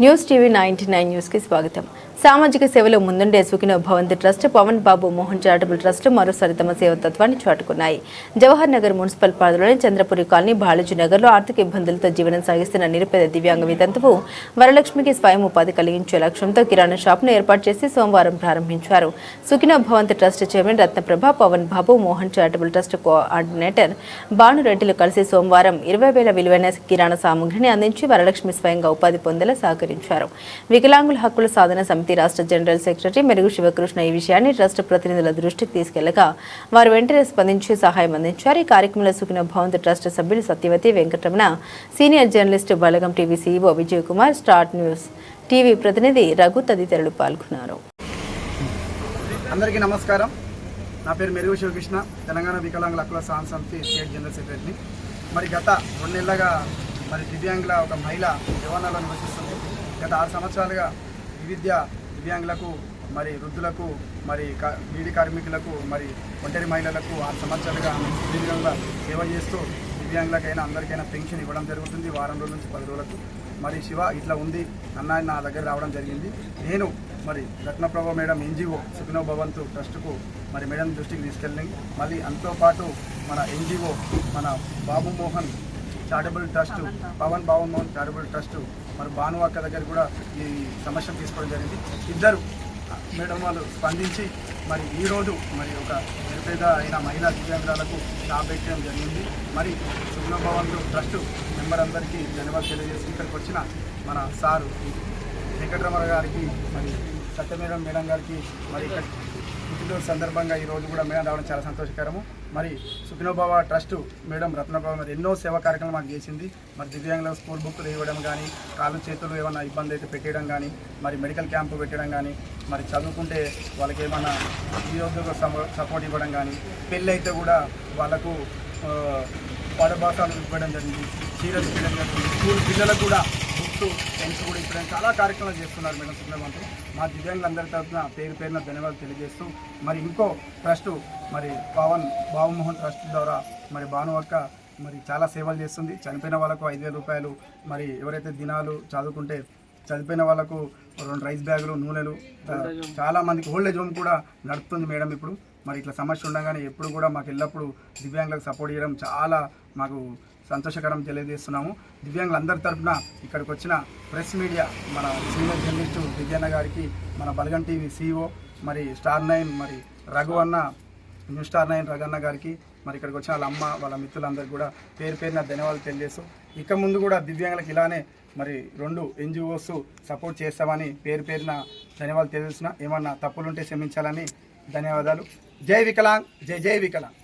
News TV 99 news కి స్వాగతం. సామాజిక సేవలో ముందుండే సుఖినో భవంతి ట్రస్ట్, పవన్ బాబు మోహన్ చారిటబుల్ ట్రస్ట్ మరోసారి తమ సేవతత్వాన్ని చాటుకున్నాయి. జవహర్ నగర్ మున్సిపల్ పరిధిలోని చంద్రపురి కాలనీ బాలాజీ నగర్లో ఆర్థిక ఇబ్బందులతో జీవనం సాగిస్తున్న నిరుపేద దివ్యాంగ వితంతువు వరలక్ష్మికి స్వయం ఉపాధి కలిగించే లక్ష్యంతో కిరాణా షాప్ను ఏర్పాటు చేసి సోమవారం ప్రారంభించారు. సుఖినో భవంతి ట్రస్ట్ చైర్మన్ రత్నప్రభ, పవన్ బాబు మోహన్ చారిటబుల్ ట్రస్ట్ కోఆర్డినేటర్ భానురెడ్డిలు కలిసి సోమవారం 20,000 విలువైన కిరాణా సామగ్రిని అందించి వరలక్ష్మి స్వయంగా ఉపాధి పొందేలా సహకరించారు. వికలాంగుల హక్కుల సాధన సమితి రాష్ట్ర జనరల్ సెక్రటరీ మెరుగు శివకృష్ణ ఈ విషయాన్ని ట్రస్ట్ ప్రతినిధుల దృష్టికి తీసుకెళ్లగా వారు వెంటనే స్పందించి సహాయం అందించారు. ఈ కార్యక్రమంలో సుఖినో భవంతి ట్రస్ట్ సభ్యులు Satyavati, Venkataramana, senior journalist Balagam TV CEO Vijay Kumar, start news TV ప్రతినిధి రఘు తదితరులు పాల్గొన్నారు. అందరికీ నమస్కారం. నా పేరు మెరుగు శివకృష్ణ, తెలంగాణ వికలాంగుల హక్కుల సాధన సమితి స్టేట్ జనరల్ సెక్రటరీ. మరి గత 2 నెలలుగా మరి దివ్యాంగుల ఒక మహిళ జవానాలో నివసిస్తుంది. గత 6 సంవత్సరాలుగా దివ్యాంగులకు మరి వృద్ధులకు మరి బీడీ కార్మికులకు మరి ఒంటరి మహిళలకు 6 సంవత్సరాలుగా సుదీర్ఘంగా సేవ చేస్తూ దివ్యాంగులకైనా అందరికైనా పెన్షన్ ఇవ్వడం జరుగుతుంది. వారం రోజుల నుంచి 10 రోజులకు. మరి శివ ఇట్లా ఉంది అన్న నా దగ్గర రావడం జరిగింది. నేను మరి రత్నప్రభ మేడం ఎన్జిఓ సుఖినో భవంతు ట్రస్టుకు మరి మేడం దృష్టికి తీసుకెళ్ళి మళ్ళీ అంతో పాటు మన ఎన్జిఓ మన బాబు మోహన్ చారిటబుల్ ట్రస్ట్, పవన్ బాబు మోహన్ చారిటబుల్ ట్రస్ట్ మరి భాను అక్క దగ్గర కూడా ఈ సమస్యను తీసుకోవడం జరిగింది. ఇద్దరు మేడం వాళ్ళు స్పందించి మరి ఈరోజు మరి ఒక నిరుపేద అయిన మహిళా దివ్యాంగులకు షాప్ పెట్టడం జరిగింది. మరి సుఖినో భవంతు ట్రస్ట్ మెంబర్ అందరికీ ధన్యవాదాలు తెలియజేసి ఇక్కడికి వచ్చిన మన సారు వెంకటరమణ గారికి మరి సత్యమేడం మేడం గారికి మరి ఇక్కడ పుట్టినరోజు సందర్భంగా ఈరోజు కూడా మేడం రావడం చాలా సంతోషకరము. మరి సుఖినో భవ ట్రస్ట్ మేడం రత్నప్రభ మరి ఎన్నో సేవా కార్యక్రమాలు మాకు చేసింది. మరి దివ్యాంగులకు స్కూల్ బుక్లు ఇవ్వడం కానీ, కాళ్ళు చేతులు ఏమైనా ఇబ్బంది అయితే పెట్టడం కానీ, మరి మెడికల్ క్యాంపు పెట్టడం కానీ, మరి చదువుకుంటే వాళ్ళకి ఏమైనా ఉద్యోగ సపోర్ట్ ఇవ్వడం కానీ, పెళ్ళి అయితే కూడా వాళ్ళకు పాఠభాషలు ఇవ్వడం జరిగింది, చీరలు ఇవ్వడం జరిగింది. స్కూల్ పిల్లలకు కూడా బుక్స్, పెన్స్ కూడా ఇవ్వడం చాలా కార్యక్రమాలు చేస్తున్నారు మేడం సుఖినో భవంతు. మా దివ్యాంగులందరి తరఫున పేరున ధన్యవాదాలు తెలియజేస్తూ మరి ఇంకో ట్రస్ట్ మరి పవన్ బాబుమోహన్ ట్రస్ట్ ద్వారా మరి భాను అక్క మరి చాలా సేవలు చేస్తుంది. చనిపోయిన వాళ్ళకు 5,000 రూపాయలు, మరి ఎవరైతే దినాలు చదువుకుంటే చనిపోయిన వాళ్ళకు 2 రైస్ బ్యాగులు, నూనెలు, చాలా మందికి ఓల్డేజ్ హోమ్ కూడా నడుపుతుంది మేడం ఇప్పుడు. మరి ఇట్లా సమస్య ఉండగానే ఎప్పుడు కూడా మాకు ఎల్లప్పుడూ దివ్యాంగులకు సపోర్ట్ చేయడం చాలా మాకు సంతోషకరం తెలియజేస్తున్నాము. దివ్యాంగులందరి తరఫున ఇక్కడికి వచ్చిన ప్రెస్ మీడియా మన సీనియర్ జర్నలిస్టు దివ్యాన్న గారికి, మన బలగం టీవీ సీఈఓ మరి స్టార్ 9 మరి రఘు అన్న, న్యూస్ స్టార్ 9 రఘన్న గారికి, మరి ఇక్కడికి వచ్చిన వాళ్ళ అమ్మ వాళ్ళ మిత్రులందరికీ కూడా పేరున ధన్యవాదాలు తెలియజేస్తూ ఇక ముందు కూడా దివ్యాంగులకు ఇలానే మరి 2 ఎన్జిఓస్ సపోర్ట్ చేస్తామని పేరున ధన్యవాదాలు తెలియజేస్తున్నా. ఏమన్నా తప్పులుంటే క్షమించాలని ధన్యవాదాలు. జై వికలాంగ్, జై జై వికలాంగ్.